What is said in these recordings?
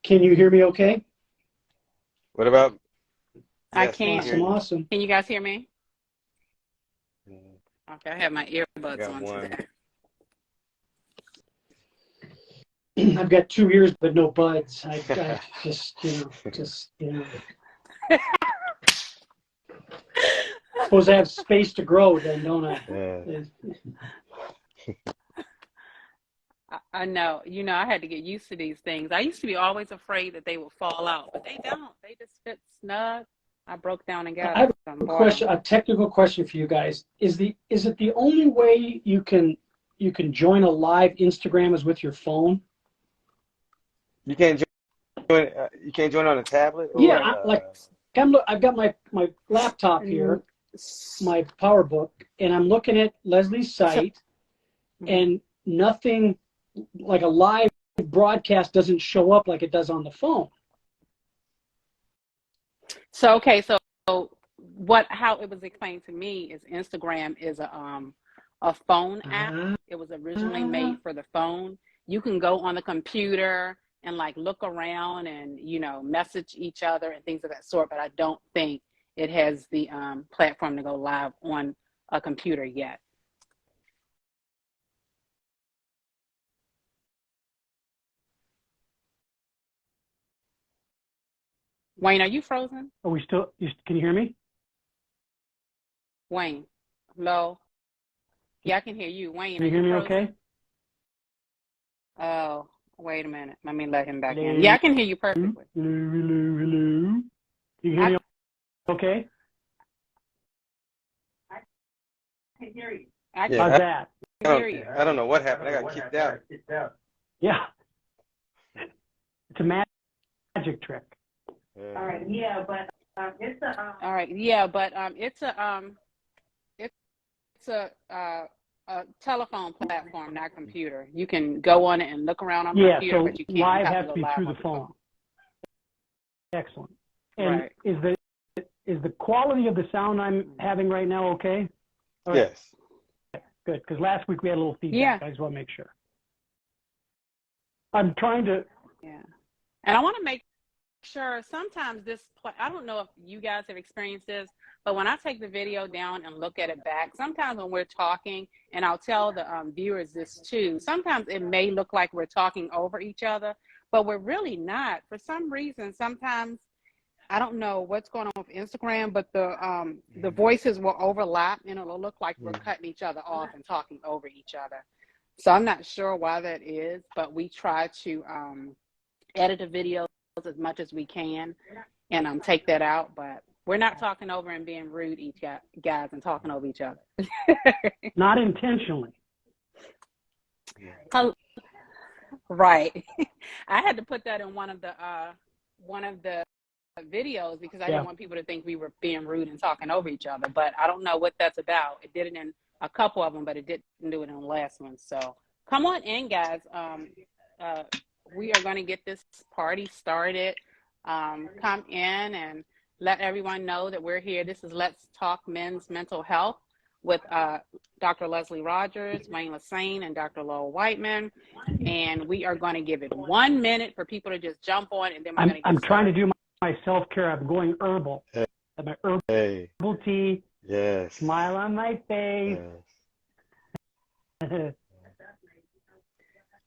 Can you hear me okay? What about? I Yes, we can can. hear Awesome, you. awesome. Can you guys hear me? Mhm. Okay, I have my I earbuds got on one. today. I've got 2 ears but no buds. I suppose I have space to grow then, don't I? Yeah. I know. I had to get used to these things. I used to be always afraid that they would fall out, but they don't. They just fit snug. I broke down and got I have them, a bought them. question, a technical question for you guys. Is it the only way you can join a live Instagram is with your phone? You can't join. You can't join on a tablet Yeah, or. I've got my laptop here, Mm, my PowerBook, and I'm looking at Leslie's So, site, mhm. and nothing like a live broadcast doesn't show up like it does on the phone. Okay, so how it was explained to me is Instagram is a phone app. Ah, It was originally made for the phone. You can go on the computer and like look around and message each other and things of that sort, but I don't think it has the platform to go live on a computer yet. Wayne, are you frozen? are we still? Can you hear me? Wayne, hello? Yeah, I can hear you. Wayne, Can are you you hear me frozen? okay? Oh, wait a minute. Let me let him back in. Yeah, Hello, I can hear you perfectly. hello, hello, hello. You hear I me okay? can hear you. I Yeah. How's that? can hear you. I don't know what happened. I got kicked out. Yeah, it's a magic trick. Yeah. All right, yeah, but it's all right, yeah, but it's a telephone platform, not computer. You can go on it and look around on the Yeah, computer, so but you can't. You live have to has go to be live through on the the phone. phone. Excellent. And Right. is the quality of the sound I'm having right now okay? All right, Yes. good. Because last week we had a little Yeah. feedback. I just want to make sure. I'm trying to. Yeah. And I want to make sure sometimes I don't know if you guys have experienced this, but when I take the video down and look at it back, sometimes when we're talking, and I'll tell the viewers this too, sometimes it may look like we're talking over each other, but we're really not. For some reason, sometimes I don't know what's going on with Instagram, but the voices will overlap and it'll look like we're cutting each other off and talking over each other. So I'm not sure why that is, but we try to edit the videos as much as we can and take that out. But we're not talking over and being rude each guys and talking over each other. Not intentionally. Right. I had to put that in one of the videos because I Yeah. didn't want people to think we were being rude and talking over each other. But I don't know what that's about. It did it in a couple of them, but it didn't do it in the last one. So come on in, guys. We are going to get this party started. Come in and let everyone know that we're here. This is Let's Talk Men's Mental Health with Dr. Leslie Rogers, Wayne Lassane, and Dr. Lowell Whiteman. And we are going to give it 1 minute for people to just jump on, and then we're going to I'm get trying to started. do my self-care. I'm going herbal. Hey. My herbal Hey. tea. Yes. Smile on my face. Yes.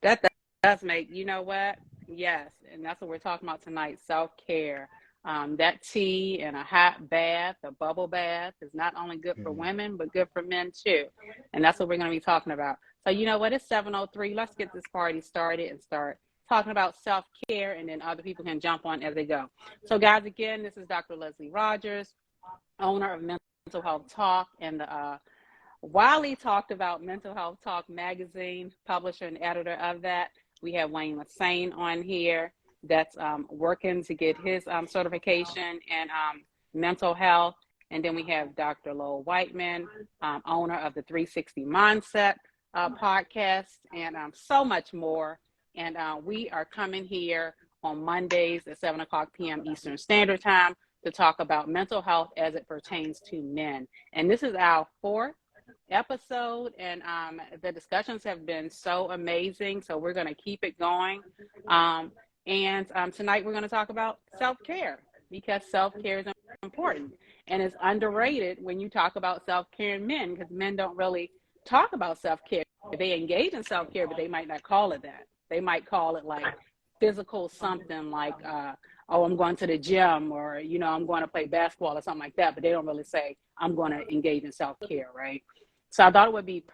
That does make, you know what? Yes, and that's what we're talking about tonight, self-care. That tea and a hot bath, a bubble bath, is not only good for women, but good for men too. And that's what we're going to be talking about. So you know what? It's 7:03. Let's get this party started and start talking about self-care, and then other people can jump on as they go. So guys, again, this is Dr. Leslie Rogers, owner of Mental Health Talk and the Wiley talked about Mental Health Talk magazine, publisher and editor of that. We have Wayne Lassane on here that's working to get his certification in mental health. And then we have Dr. Lowell Whiteman, owner of the 360 Mindset podcast, and so much more. And we are coming here on Mondays at 7:00 p.m. Eastern Standard Time to talk about mental health as it pertains to men. And this is our fourth episode, and the discussions have been so amazing, so we're going to keep it going, And tonight we're going to talk about self-care because self-care is important and it's underrated when you talk about self-care in men because men don't really talk about self-care. They engage in self-care, but they might not call it that. They might call it like physical something like, oh, I'm going to the gym or, you know, I'm going to play basketball or something like that. But they don't really say, I'm going to engage in self-care, right? So I thought it would be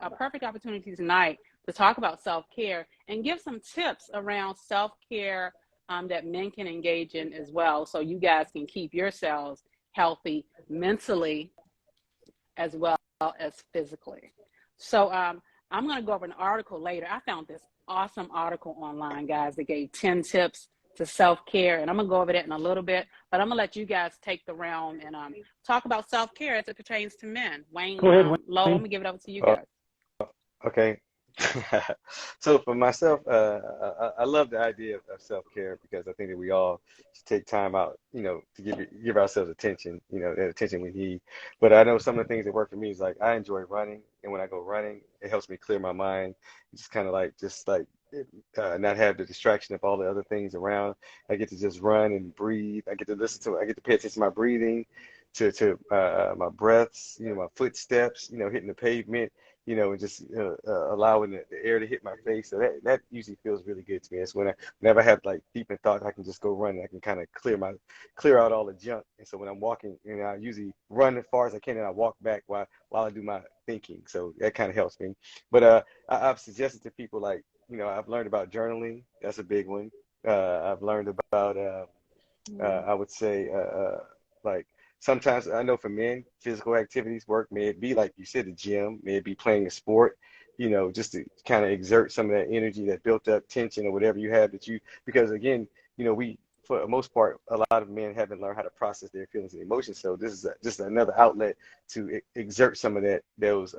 a perfect opportunity tonight to talk about self-care and give some tips around self-care that men can engage in as well. So you guys can keep yourselves healthy mentally as well as physically. So I'm going to go over an article later. I found this awesome article online, guys, that gave 10 tips to self-care. And I'm going to go over that in a little bit, but I'm going to let you guys take the realm and talk about self-care as it pertains to men. Wayne, Go ahead, Lowe, I'm Wayne. going to give it over to you guys. Okay. So for myself, I love the idea of self-care because I think that we all should take time out, you know, to give ourselves attention, you know, the attention we need. But I know some of the things that work for me is like I enjoy running, and when I go running, it helps me clear my mind, just kind of like not have the distraction of all the other things around. I get to just run and breathe. I get to pay attention to my breathing, to my breaths, you know, my footsteps, you know, hitting the pavement, you know, and just allowing the air to hit my face. So that usually feels really good to me. It's whenever I have like deep in thought, I can just go run and I can kind of clear out all the junk. And so when I'm walking, you know, I usually run as far as I can and I walk back while I do my thinking. So that kind of helps me. But I've suggested to people like, you know, I've learned about journaling. That's a big one. I've learned about I would say like sometimes I know for men, physical activities work. May it be like you said, the gym, may it be playing a sport, you know, just to kind of exert some of that energy, that built up tension or whatever you have because again, you know, for the most part, a lot of men haven't learned how to process their feelings and emotions. So this is just another outlet to exert some of those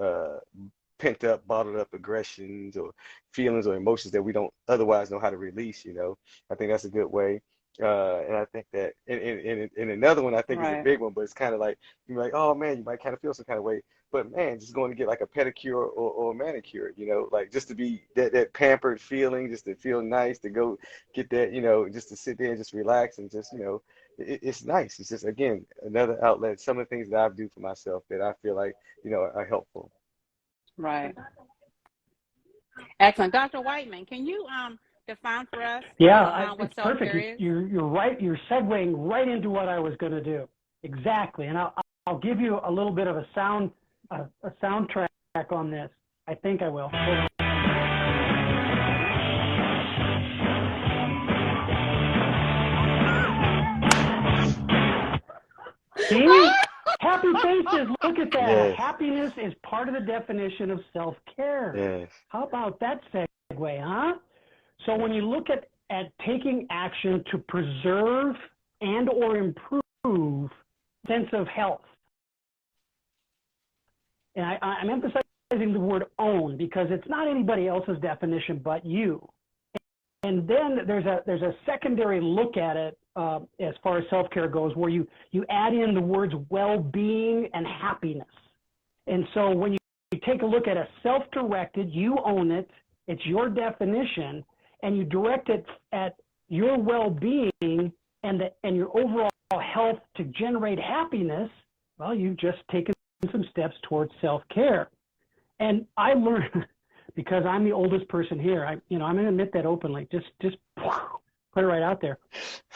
pent up, bottled up aggressions or feelings or emotions that we don't otherwise know how to release, you know. I think that's a good way. And I think that in another one I think is a Right. big one, but it's kind of like you're like, oh man, you might kind of feel some kind of way. But man, just going to get like a pedicure or a manicure, you know, like just to be that pampered feeling, just to feel nice, to go get that, you know, just to sit there and just relax and just, you know, it's nice. It's just, again, another outlet, some of the things that I do for myself that I feel like, you know, are helpful. Right. Excellent. Dr. Whiteman, can you define for us Yeah, what it's perfect. self-care is? You're right. You're segueing right into what I was going to do. Exactly. And I'll give you a little bit of a soundtrack on this. I think I will. See? Happy faces. Look at that. Yes. Happiness is part of the definition of self-care. Yes. How about that segue, huh? So when you look at taking action to preserve and or improve sense of health, and I'm emphasizing the word own because it's not anybody else's definition but you. And then there's a secondary look at it as far as self-care goes, where you add in the words well-being and happiness. And so when you take a look at a self-directed, you own it, it's your definition, and you direct it at your well-being and your overall health to generate happiness, well, you've just taken some steps towards self-care. And I learned, because I'm the oldest person here, I'm going to admit that openly, just put it right out there.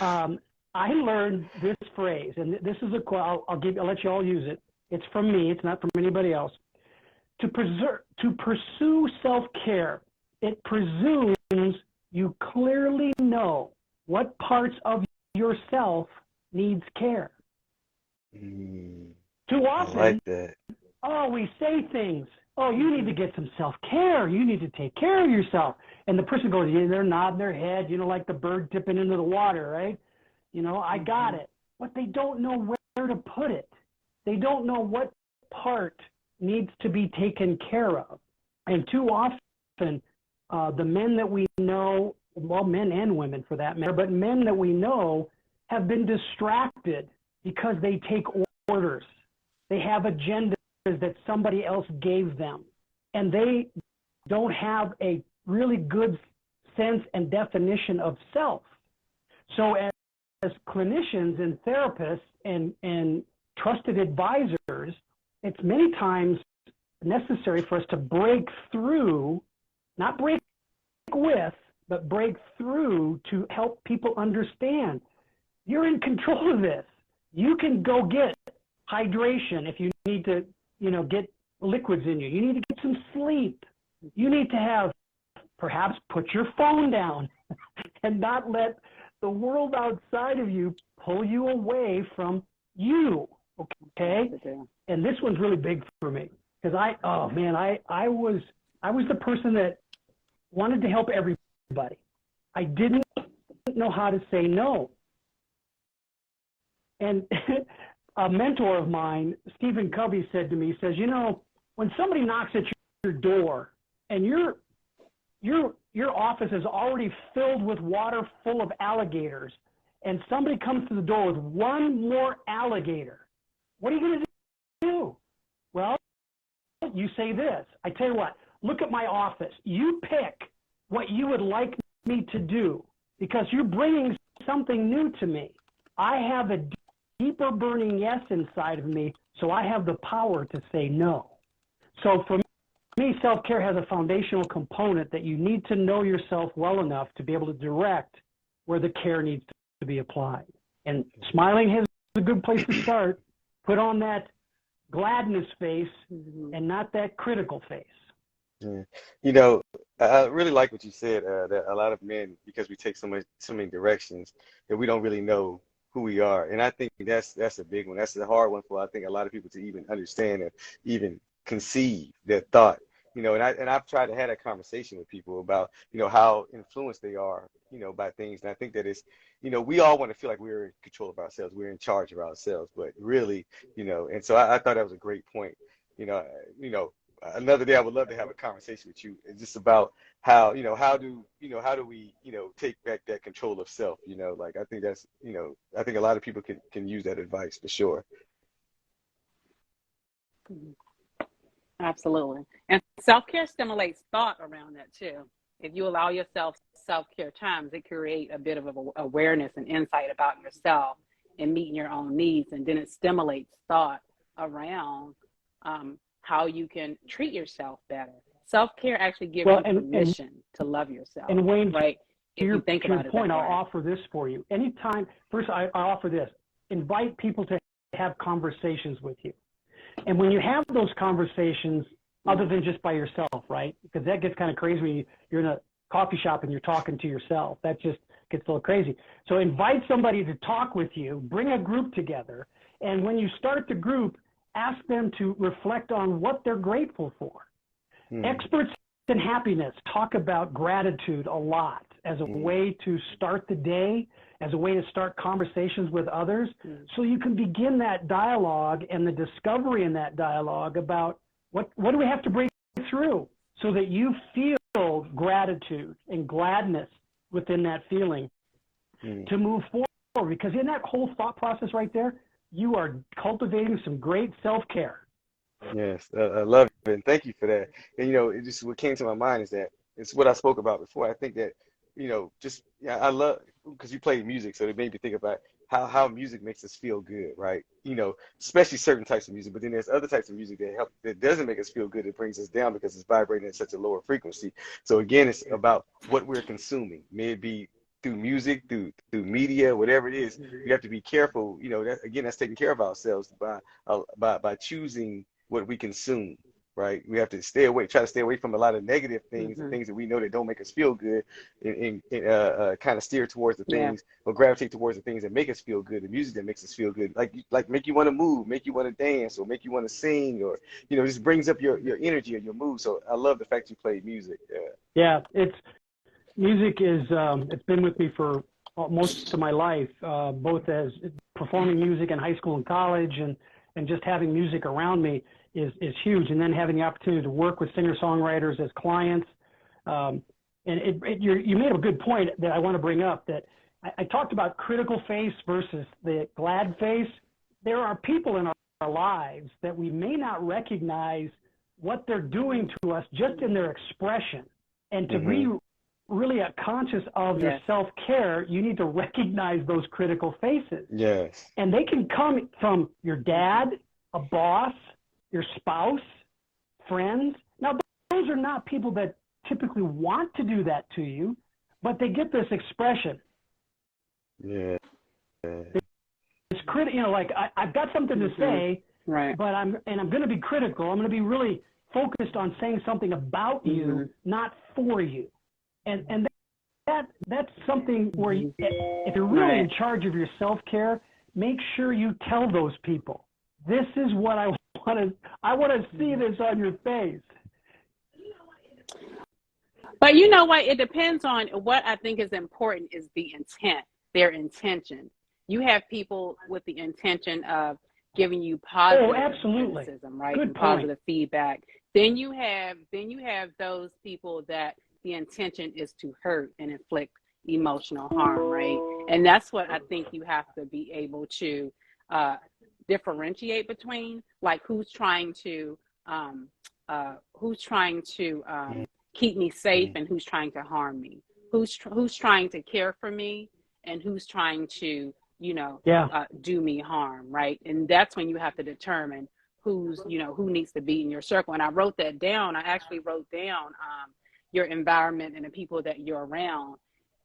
I learned this phrase, and this is a quote. I'll let you all use it. It's from me. It's not from anybody else. To pursue self-care, it presumes you clearly know what parts of yourself needs care. Too often, I like that. we say things. Oh, you need to get some self-care. You need to take care of yourself. And the person goes, yeah, they're nodding their head, like the bird dipping into the water, right? I got it. But they don't know where to put it. They don't know what part needs to be taken care of. And too often, the men that we know, well, men and women for that matter, but men that we know have been distracted because they take orders. They have agendas that somebody else gave them. And they don't have a really good sense and definition of self. So as clinicians and therapists and trusted advisors, it's many times necessary for us to break through, not break with, but break through to help people understand you're in control of this. You can go get hydration if you need to, get liquids in you. You need to get some sleep. You need to have, perhaps put your phone down and not let the world outside of you pull you away from you. Okay? And this one's really big for me because I was the person that wanted to help everybody. I didn't know how to say no. And a mentor of mine, Stephen Covey, said to me, he says, when somebody knocks at your door and your office is already filled with water full of alligators, and somebody comes to the door with one more alligator, what are you going to do? Well, you say this. I tell you what, look at my office. You pick what you would like me to do because you're bringing something new to me. I have a deeper burning yes inside of me, so I have the power to say no. So for me, self-care has a foundational component that you need to know yourself well enough to be able to direct where the care needs to be applied. And smiling is a good place to start. Put on that gladness face and not that critical face. Yeah. I really like what you said, that a lot of men, because we take so many directions, that we don't really know who we are. And I think that's a big one. That's a hard one for, I think, a lot of people to even understand and even conceive that thought. And I've tried to have that conversation with people about, how influenced they are, by things. And I think that it's, we all want to feel like we're in control of ourselves. We're in charge of ourselves, but really, and so I thought that was a great point. Another day I would love to have a conversation with you. It's just about how do we, take back that control of self, I think that's, I think a lot of people can use that advice for sure. Absolutely. And self-care stimulates thought around that too. If you allow yourself self-care times, it creates a bit of awareness and insight about yourself and meeting your own needs. And then it stimulates thought around how you can treat yourself better. Self-care actually gives you permission to love yourself. And Wayne, right? To your point, I'll offer this for you. Anytime, first I offer this, invite people to have conversations with you. And when you have those conversations, other than just by yourself, right? Because that gets kind of crazy when you're in a coffee shop and you're talking to yourself. That just gets a little crazy. So invite somebody to talk with you, bring a group together, and when you start the group, ask them to reflect on what they're grateful for. Experts in happiness talk about gratitude a lot as a way to start the day, as a way to start conversations with others, so you can begin that dialogue and the discovery in that dialogue about what do we have to break through so that you feel gratitude and gladness within that feeling to move forward. Because in that whole thought process right there, you are cultivating some great self-care. Yes, I love it, and thank you for that. And it just what came to my mind is that it's what I spoke about before. I think that I love because you play music, so it made me think about how music makes us feel good, right? Especially certain types of music, but then there's other types of music that doesn't make us feel good. It brings us down because it's vibrating at such a lower frequency. So again, it's about what we're consuming. May it be through music, through media, whatever it is. We have to be careful. That's taking care of ourselves by choosing what we consume, right? We have to try to stay away from a lot of negative things and things that we know that don't make us feel good, and kind of steer towards the things or gravitate towards the things that make us feel good, the music that makes us feel good, like make you want to move, make you want to dance, or make you want to sing, or just brings up your energy and your mood. So I love the fact you play music. Music is it's been with me for most of my life, both as performing music in high school and college, and just having music around me is huge. And then having the opportunity to work with singer-songwriters as clients. You made a good point that I want to bring up, that I talked about critical face versus the glad face. There are people in our lives that we may not recognize what they're doing to us just in their expression. And to be really conscious of your Yes. self-care, you need to recognize those critical faces. Yes. And they can come from your dad, a boss, your spouse, friends. Now, those are not people that typically want to do that to you, but they get this expression. Yeah. It's critical, you know, like I've got something to say, Right. but I'm going to be critical. I'm going to be really focused on saying something about you, not for you. And that's something where if you're really in charge of your self-care, make sure you tell those people, this is what I want to see this on your face. But you know what? It depends on what I think is important is the intent, their intention. You have people with the intention of giving you positive absolutely. criticism, right? Good And point. positive feedback. Then you have those people that the intention is to hurt and inflict emotional harm, right? And that's what I think you have to be able to differentiate between, like who's trying to keep me safe and who's trying to harm me, who's trying to care for me and who's trying to do me harm, right? And that's when you have to determine who needs to be in your circle. And I wrote that down. I actually wrote down your environment and the people that you're around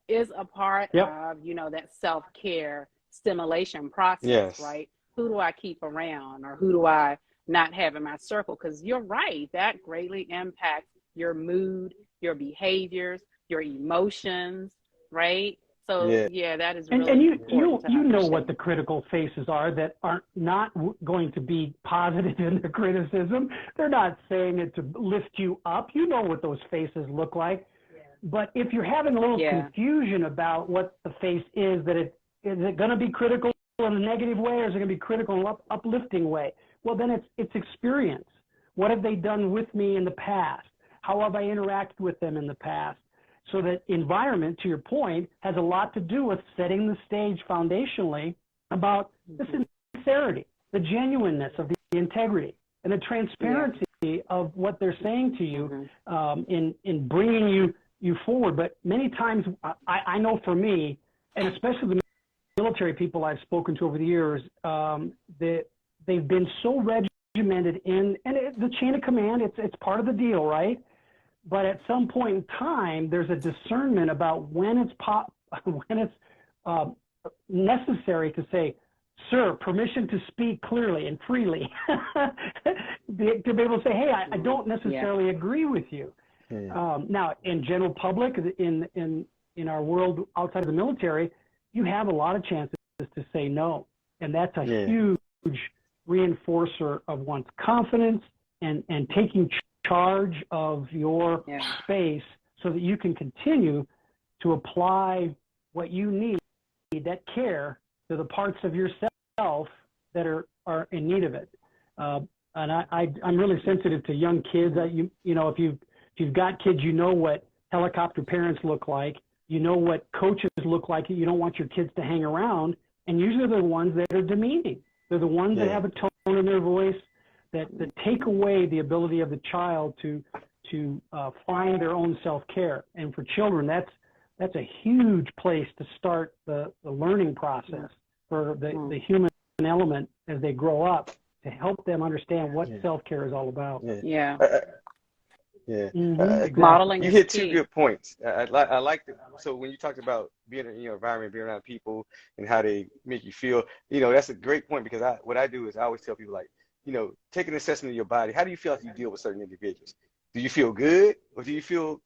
is a part of that self-care stimulation process, right? Who do I keep around, or who do I not have in my circle? Because you're right, that greatly impacts your mood, your behaviors, your emotions, right? So that is really and important. you know what the critical faces are that are not going to be positive in their criticism. They're not saying it to lift you up. You know what those faces look like. But if you're having a little confusion about what the face is, that is it going to be critical in a negative way, or is it going to be critical in an uplifting way? Well, then it's experience. What have they done with me in the past? How have I interacted with them in the past? So that environment, to your point, has a lot to do with setting the stage foundationally about the sincerity, the genuineness of the integrity, and the transparency of what they're saying to you in bringing you forward. But many times, I know for me, and especially the military people I've spoken to over the years, that they've been so regimented in, and the chain of command, it's part of the deal, right? But at some point in time, there's a discernment about when it's necessary to say, sir, permission to speak clearly and freely, to be able to say, hey, I don't necessarily agree with you. Now, in general public, in our world outside of the military, you have a lot of chances to say no. And that's a huge reinforcer of one's confidence and taking charge of your space so that you can continue to apply what you need, that care, to the parts of yourself that are in need of it. And I'm really sensitive to young kids. If you've got kids, you know what helicopter parents look like. You know what coaches look like. You don't want your kids to hang around. And usually they're the ones that are demeaning. They're the ones that have a tone in their voice that take away the ability of the child to find their own self-care. And for children, that's a huge place to start the learning process for the human element as they grow up, to help them understand what self-care is all about. Modeling. You hit two good points. I like so when you talked about being in your environment, being around people and how they make you feel, that's a great point, because what I do is I always tell people, like, take an assessment of your body. How do you feel as you deal with certain individuals? Do you feel good, or do you feel,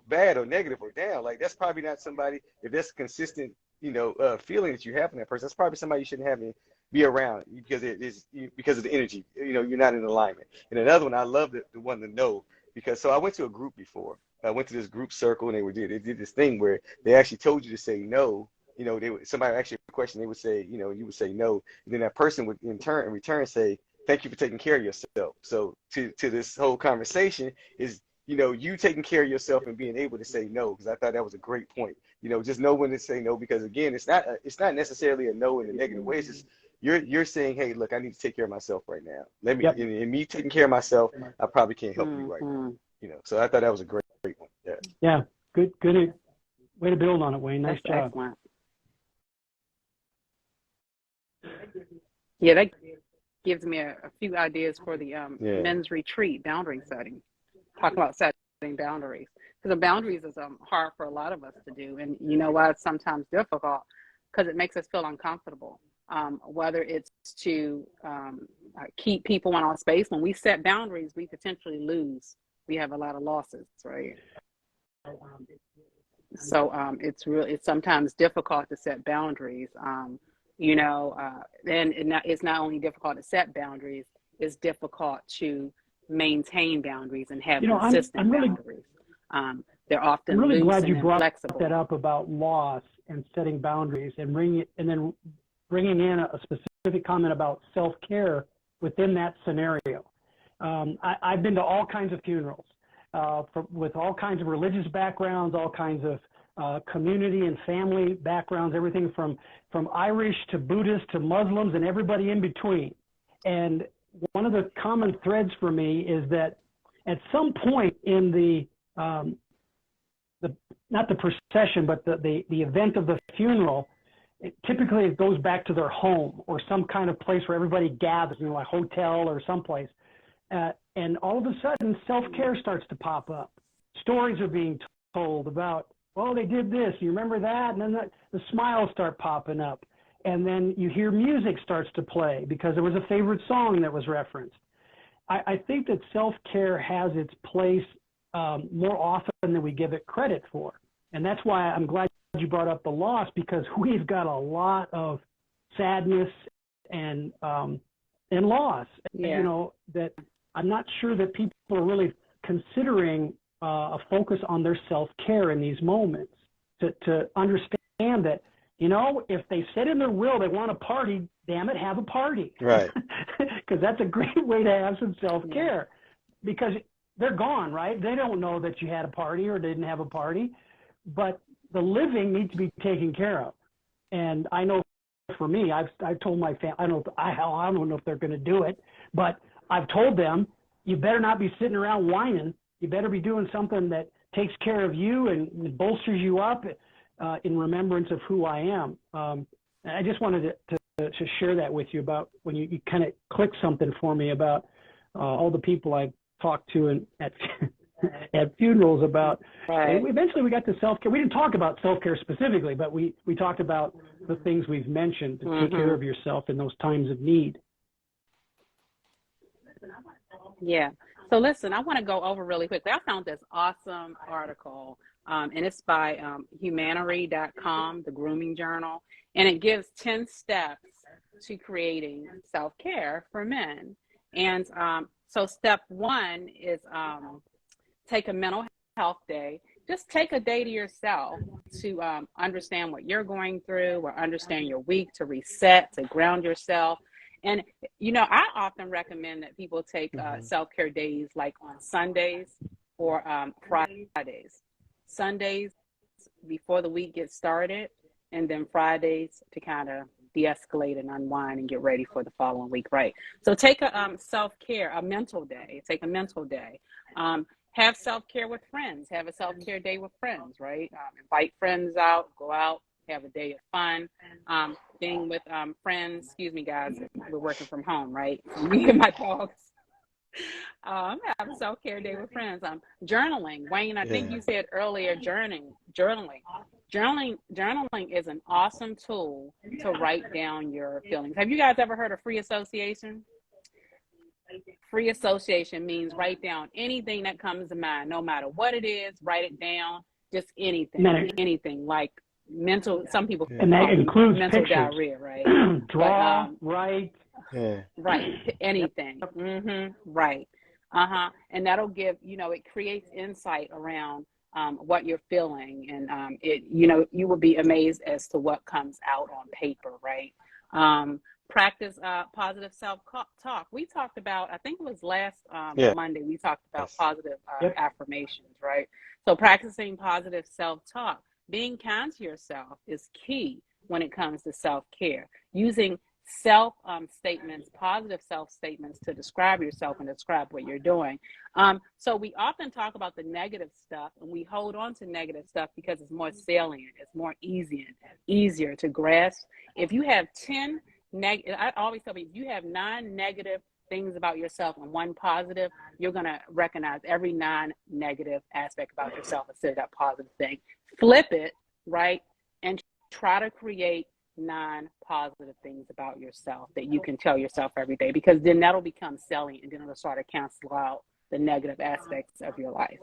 bad or negative or down? Like, that's probably not somebody, if that's consistent, feeling that you have from that person, that's probably somebody you shouldn't be around, because of the energy. You're not in alignment. And another one, I love the one to know, because so I went to a group before. I went to this group circle, and they did this thing where they actually told you to say no. Somebody actually a question, they would say, you would say no, and then that person would in return say, thank you for taking care of yourself. So to this whole conversation is, you taking care of yourself and being able to say no, because I thought that was a great point. Just know when to say no, because again, it's not necessarily a no in a negative way. It's just you're saying, hey, look, I need to take care of myself right now. Let me, in me taking care of myself, I probably can't help you right now. So I thought that was a great one. Yeah. Good way to build on it, Wayne. Nice That's job. excellent. Yeah, that gives me a few ideas for the men's retreat, boundary setting. Talk about setting boundaries, because the boundaries is hard for a lot of us to do, and you know why it's sometimes difficult, because it makes us feel uncomfortable. Whether it's to keep people in our space. When we set boundaries, we potentially lose. We have a lot of losses, right? So it's sometimes difficult to set boundaries. You know, and it's not only difficult to set boundaries, it's difficult to maintain boundaries and have consistent boundaries. They're often I'm really loose glad and you brought inflexible. that up about loss and setting boundaries, and then bringing in a specific comment about self-care within that scenario. I've been to all kinds of funerals with all kinds of religious backgrounds, all kinds of community and family backgrounds, everything from Irish to Buddhist to Muslims and everybody in between. And one of the common threads for me is that at some point in the not the procession, but the event of the funeral, typically it goes back to their home or some kind of place where everybody gathers, you know, a hotel or someplace. And all of a sudden, self-care starts to pop up. Stories are being told about, oh, they did this, you remember that? And then the smiles start popping up. And then you hear music starts to play because there was a favorite song that was referenced. I think that self-care has its place more often than we give it credit for. And that's why I'm glad you brought up the loss, because we've got a lot of sadness and loss. Yeah. You know, that I'm not sure that people are really considering a focus on their self-care in these moments to understand that, you know, if they said in their will they want a party, damn it, have a party. Right. Because that's a great way to have some self-care. Because they're gone, right? They don't know that you had a party or didn't have a party. But the living needs to be taken care of. And I know for me, I've told my family, I don't know if they're going to do it, but I've told them, you better not be sitting around whining. You better be doing something that takes care of you and bolsters you up in remembrance of who I am. I just wanted to share that with you about when you kind of clicked something for me about all the people I talked to at funerals about. Right. Eventually we got to self-care. We didn't talk about self-care specifically, but we talked about the things we've mentioned to take care of yourself in those times of need. Yeah. So listen, I want to go over really quickly. I found this awesome article, and it's by Humanity.com, the grooming journal, and it gives 10 steps to creating self-care for men. And so step one is take a mental health day. Just take a day to yourself to understand what you're going through, or understand your week, to reset, to ground yourself. And, you know, I often recommend that people take self-care days like on Sundays or Fridays. Sundays before the week gets started, and then Fridays to kind of de-escalate and unwind and get ready for the following week, right? So take a self-care, a mental day. Take a mental day. Have self-care with friends. Have a self-care day with friends, right? Invite friends out, go out, have a day of fun. Being with friends, excuse me, guys, we're working from home, right? Me and my dogs. Have a self-care day with friends. Journaling. Wayne, I think you said earlier, journaling. Journaling is an awesome tool to write down your feelings. Have you guys ever heard of free association? Free association means write down anything that comes to mind, no matter what it is, write it down, just anything like mental, some people and that includes mental pictures. Diarrhea, right? Draw, write. Right, anything. Right. And that'll give, you know, it creates insight around what you're feeling, and it, you know, you will be amazed as to what comes out on paper, right? Practice positive self-talk. We talked about, I think it was last Monday, we talked about positive affirmations, right? So practicing positive self-talk, being kind to yourself is key when it comes to self-care. Using self statements, positive self statements to describe yourself and describe what you're doing. So we often talk about the negative stuff, and we hold on to negative stuff because it's more salient, it's more easier to grasp. If you have 10 negative, I always tell people, if you have 9 negative things about yourself and 1 positive, you're going to recognize every 9 negative aspect about yourself instead of that positive thing. Flip it, right? And try to create 9 positive things about yourself that you can tell yourself every day, because then that'll become salient, and then it'll start to cancel out the negative aspects of your life.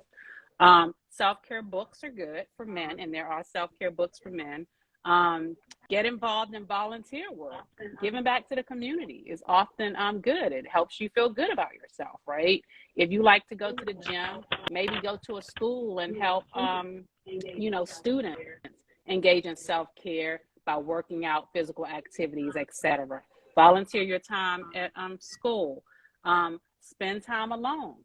Self-care books are good for men, and there are self-care books for men. Get involved in volunteer work. Giving back to the community is often good. It helps you feel good about yourself, right? If you like to go to the gym, maybe go to a school and help, students engage in self-care by working out physical activities, etc. Volunteer your time at school. Spend time alone.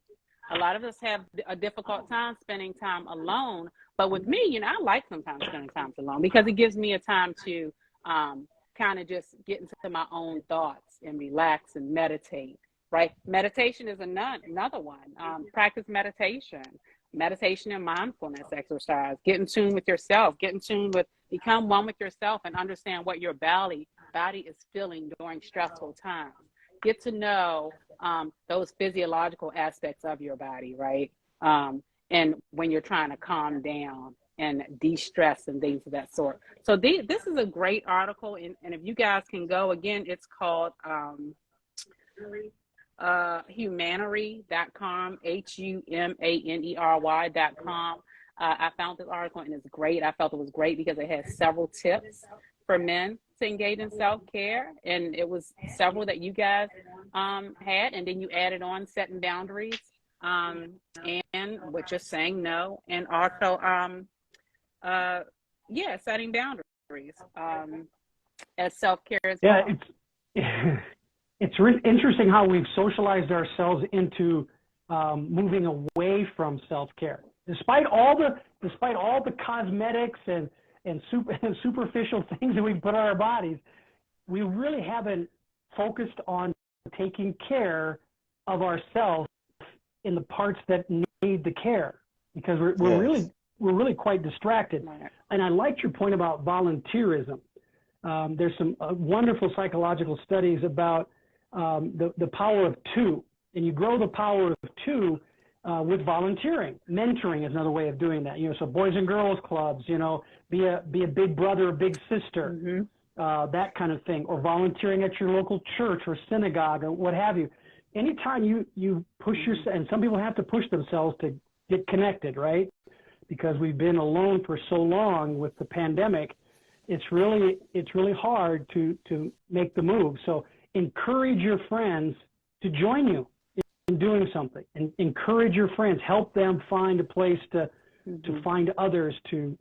A lot of us have a difficult time spending time alone, but with me, I like sometimes spending time alone because it gives me a time to kind of just get into my own thoughts and relax and meditate, right? Meditation is another one. Practice meditation and mindfulness exercise. Get in tune with yourself. Become one with yourself and understand what your body is feeling during stressful times. Get to know those physiological aspects of your body, right? And when you're trying to calm down and de-stress and things of that sort. So this is a great article, and if you guys can go, again, it's called humanery.com, humanery.com. I found this article, and it's great. I felt it was great because it has several tips for men to engage in self-care, and it was several that you guys had, and then you added on setting boundaries, and what you're saying no, and also setting boundaries as self-care as well. It's interesting how we've socialized ourselves into moving away from self-care, despite all the cosmetics and superficial things that we put on our bodies. We really haven't focused on taking care of ourselves in the parts that need the care, because we're really quite distracted. And I liked your point about volunteerism. There's some wonderful psychological studies about the power of 2, and you grow the power of 2 with volunteering. Mentoring is another way of doing that. So boys and girls clubs, be a big brother, a big sister, that kind of thing, or volunteering at your local church or synagogue or what have you. Anytime you push yourself, and some people have to push themselves to get connected, right? Because we've been alone for so long with the pandemic, it's really hard to make the move. So encourage your friends to join you in doing something, and encourage your friends, help them find a place to find others, to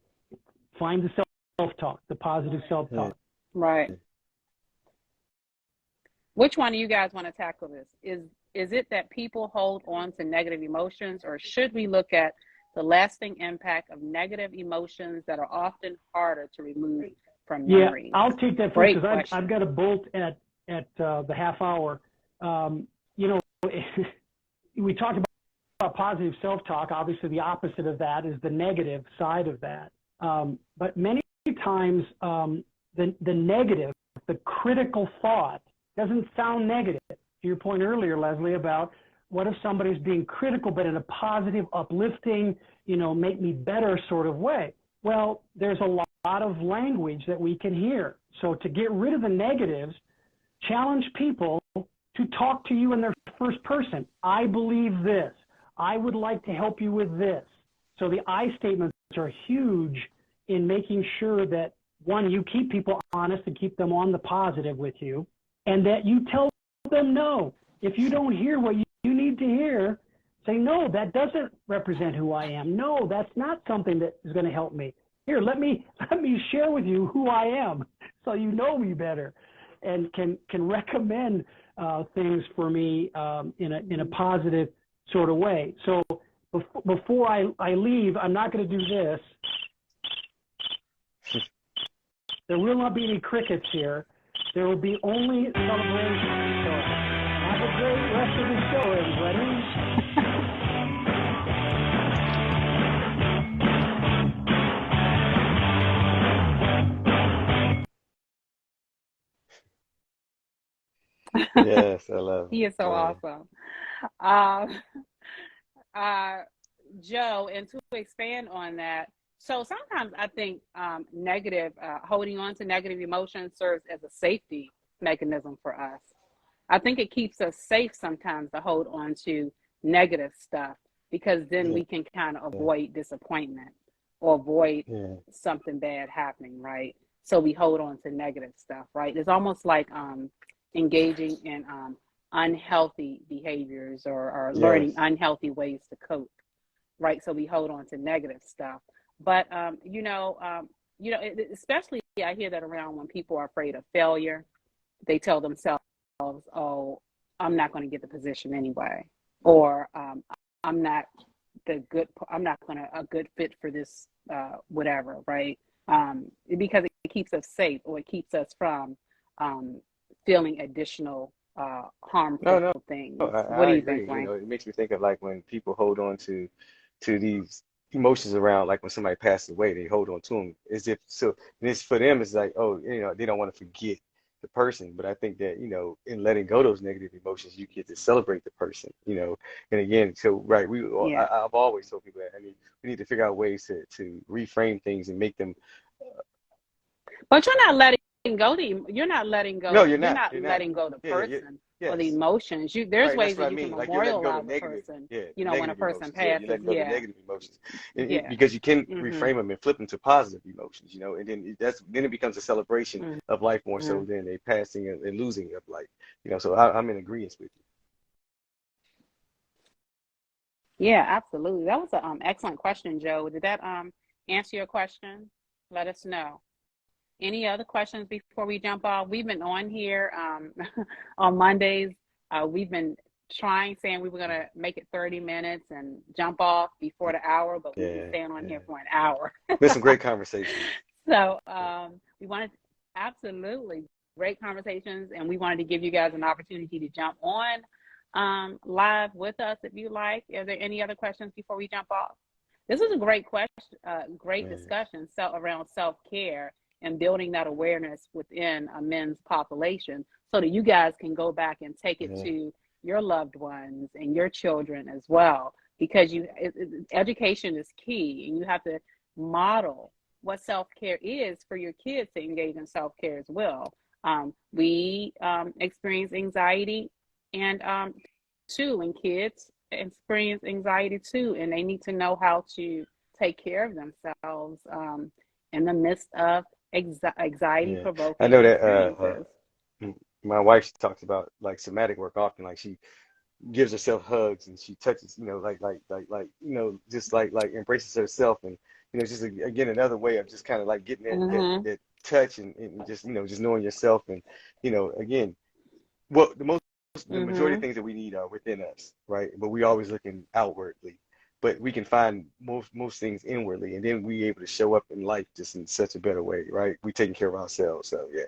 find the self-talk, the positive self-talk. Right. Which one of you guys want to tackle this? Is it that people hold on to negative emotions, or should we look at the lasting impact of negative emotions that are often harder to remove from memories? Yeah, I'll take that first because I've got a bolt at the half hour. We talked about positive self-talk. Obviously, the opposite of that is the negative side of that. But many times, the negative, the critical thought, doesn't sound negative. To your point earlier, Leslie, about what if somebody's being critical, but in a positive, uplifting, make me better sort of way? Well, there's a lot of language that we can hear. So to get rid of the negatives, challenge people to talk to you in their first person. I believe this. I would like to help you with this. So the I statements are huge in making sure that, one, you keep people honest and keep them on the positive with you, and that you tell them no. If you don't hear what you need to hear, say, no, that doesn't represent who I am. No, that's not something that is going to help me. Here, let me share with you who I am so you know me better, and can recommend things for me in a positive sort of way. So before I leave, I'm not going to do this. There will not be any crickets here. There will be only celebration. So have a great rest of the show, everybody. Yes, I love He is so it. awesome. Uh, uh, Joe, and to expand on that, so sometimes I think holding on to negative emotions serves as a safety mechanism for us. I think it keeps us safe sometimes to hold on to negative stuff because then Yeah, we can kind of yeah, avoid disappointment or avoid yeah, something bad happening, right? So we hold on to negative stuff, right? It's almost like engaging in unhealthy behaviors or learning yes, unhealthy ways to cope, right? So we hold on to negative stuff. But especially I hear that around when people are afraid of failure, they tell themselves, "Oh, I'm not going to get the position anyway," or "I'm not I'm not going to a good fit for this whatever," right? Because it keeps us safe or it keeps us from um, feeling additional no, harmful no, things. What I do you think, agree. Wayne? It makes me think of like when people hold on to these emotions around, like when somebody passes away, they hold on to them as if so. And it's for them, it's like, oh, they don't want to forget the person. But I think that, in letting go those negative emotions, you get to celebrate the person. And again, so right, Yeah. I've always told people that we need to figure out ways to reframe things and make them. But you're not No, you're you're not. not You're not. letting go the Yeah. person or the Yes. emotions. There's Right, that's ways what that I you can mean. Like you're letting go of the memorialize a negative, person, yeah, you the know, when a negative person emotions. Yeah, you're passes. letting go of the Yeah. negative emotions, Yeah. because you can Mhm. reframe them and flip them to positive emotions. And then it becomes a celebration of life more so Mhm. than a passing and losing of life. So I'm in agreement with Yeah, absolutely. That was an excellent question, Joe. Did that answer your question? Let us know. Any other questions before we jump off? We've been on here on Mondays. We've been saying we were going to make it 30 minutes and jump off before you. the hour, but we've been Yeah, staying on yeah. here for an hour. There's some great conversations. So we wanted absolutely great conversations, and we wanted to give you guys an opportunity to jump on live with us if you like. Are there any other questions before we jump off? This is a great question, great Yeah, discussion around self-care and building that awareness within a men's population so that you guys can go back and take it yeah, to your loved ones and your children as well. Because education is key, and you have to model what self-care is for your kids to engage in self-care as well. We experience anxiety and too, and kids experience anxiety too, and they need to know how to take care of themselves in the midst of anxiety yeah. I provoking know that experiences. my wife talks about like somatic work often. Like she gives herself hugs and she touches, just like embraces herself, and just again another way of just kind of like getting Mm-hmm. that touch, and just knowing yourself, and again, what the majority of Mm-hmm. things that we need are within us, right? But we always looking outwardly, but we can find most things inwardly, and then we able to show up in life just in such a better way, right? We taking care of ourselves, so yeah.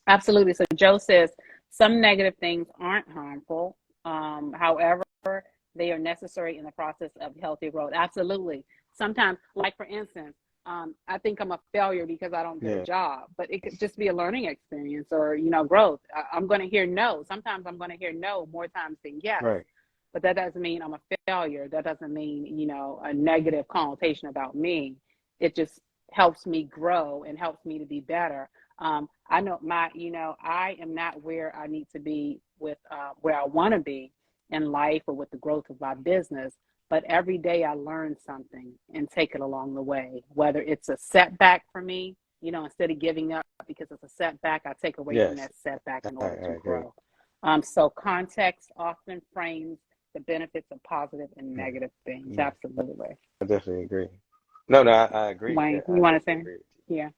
Absolutely. So Joe says some negative things aren't harmful. However, they are necessary in the process of healthy growth. Absolutely. Sometimes, like for instance, I think I'm a failure because I don't get a Yeah, job, but it could just be a learning experience or, growth. I'm going to hear no. Sometimes I'm going to hear no more times than yes, right. but that doesn't mean I'm a failure. That doesn't mean, a negative connotation about me. It just helps me grow and helps me to be better. I know I am not where I need to be with where I want to be in life or with the growth of my business. But every day I learn something and take it along the way, whether it's a setback for me, instead of giving up because it's a setback, I take away from Yes, that setback in I order to agree. grow. So context often frames the benefits of positive and Yeah, negative things. yeah, Absolutely. I definitely agree. No, no, I agree. Wayne, Yeah, I you want to definitely say? agree with Yeah,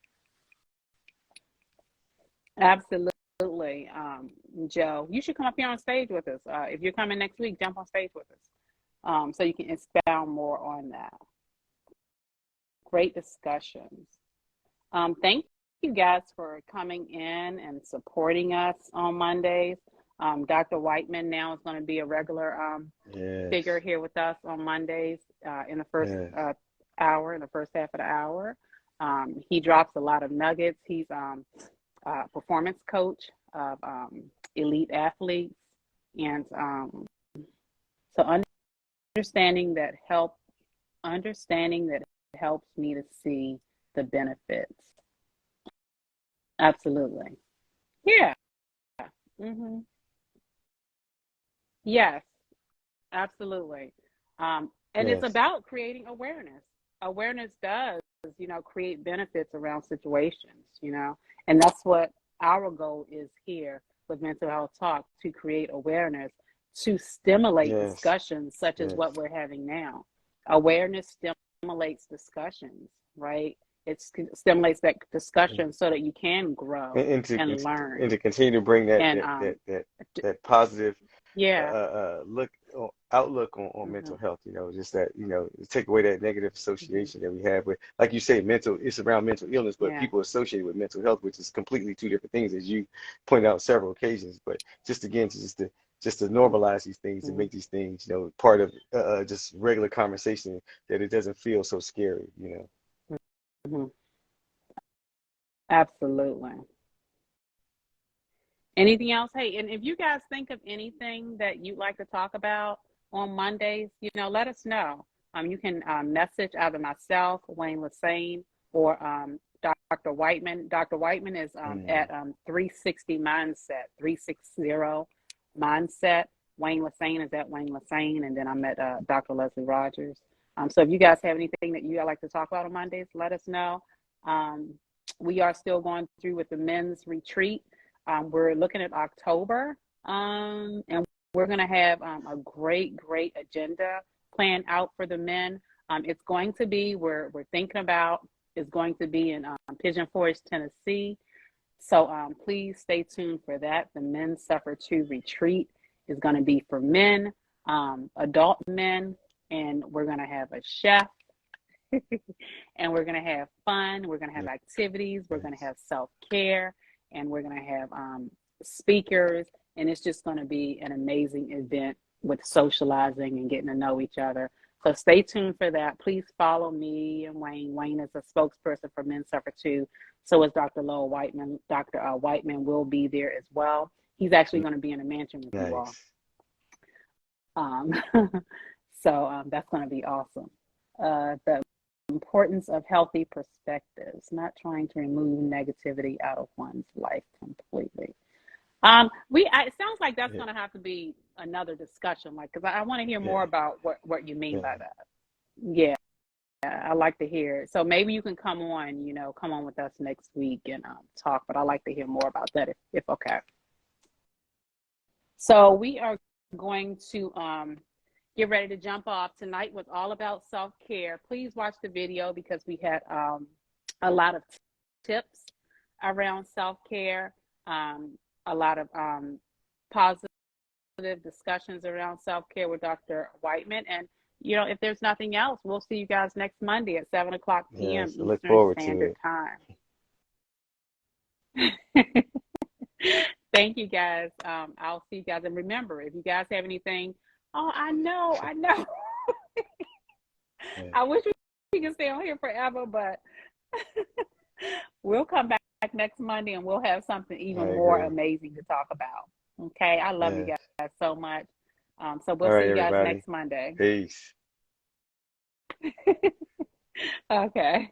absolutely. Joe, you should come up here on stage with us. If you're coming next week, jump on stage with us so you can expound more on that. Great discussions. Thank you guys for coming in and supporting us on Mondays. Dr. Whiteman now is going to be a regular Yes. figure here with us on Mondays in the first Yes. hour, in the first half of the hour. He drops a lot of nuggets. He's a performance coach of elite athletes. And so understanding that helps me to see the benefits. Absolutely. Yeah. hmm Yes, absolutely. And it's Yes. about creating awareness. Awareness does, create benefits around situations, and that's what our goal is here with Mental Health Talk, to create awareness, to stimulate Yes. discussions such as what Yes. we're having now. Awareness stimulates discussions, right? Stimulates that And, discussion so that you can grow and to and and learn. to continue to bring that And that that that that positive yeah. outlook on hmm mental health, just that, take away that negative association that we have with, like you say, it's around mental illness, but Yeah. people associate with mental health, which is completely two different things, as you pointed out several occasions. But just again, just to normalize these things and hmm make these things, part of just regular conversation, that it doesn't feel so scary. hmm Absolutely. Anything else? Hey, and if you guys think of anything that you'd like to talk about on Mondays, let us know. You can message either myself, Wayne Lassane, or Dr. Whiteman. Dr. Whiteman is Mm. at 360 Mindset, 360 Mindset. Wayne Lassane is at Wayne Lassane, and then I'm at Dr. Leslie Rogers. So if you guys have anything that you like to talk about on Mondays, let us know. Um, we are still going through with the men's retreat. We're looking at October, and we're going to have a great, great agenda planned out for the men. It's going to be, we're thinking about, is going to be in Pigeon Forge, Tennessee. So please stay tuned for that. The Men Suffer 2 retreat is going to be for men, adult men, and we're going to have a chef. And we're going to have fun. We're going to have activities. We're going to Yes. have self-care, and we're going to have speakers. And it's just going to be an amazing event with socializing and getting to know each other. So stay tuned for that. Please follow me and Wayne. Wayne is a spokesperson for Men Suffer 2. So is Dr. Lowell Whiteman. Dr. Whiteman will be there as well. He's actually going to be in a mansion with you all. Nice. Um, so that's going to be awesome. The importance of healthy perspectives, not trying to remove negativity out of one's life completely. It sounds like that's Yeah. going to have to be another discussion, like, because I want to hear more Yeah. about what you mean Yeah. by that. Yeah, I like to hear it. So maybe you can come on with us next week and talk. But I like to hear more about that if okay. So we are going to get ready to jump off. Tonight was all about self-care. Please watch the video because we had a lot of tips around self-care, a lot of positive discussions around self-care with Dr. Whiteman. And, if there's nothing else, we'll see you guys next Monday at 7 o'clock p.m. Yes. I look Eastern forward to Standard it. Time. Thank you, guys. I'll see you guys. And remember, if you guys have anything, I know. Yeah. I wish we could stay on here forever, but we'll come back next Monday and we'll have something I even more agree. amazing to talk about. Okay. I love you Yes. guys so much. So All we'll see right, you guys everybody. next Monday. Peace. Okay.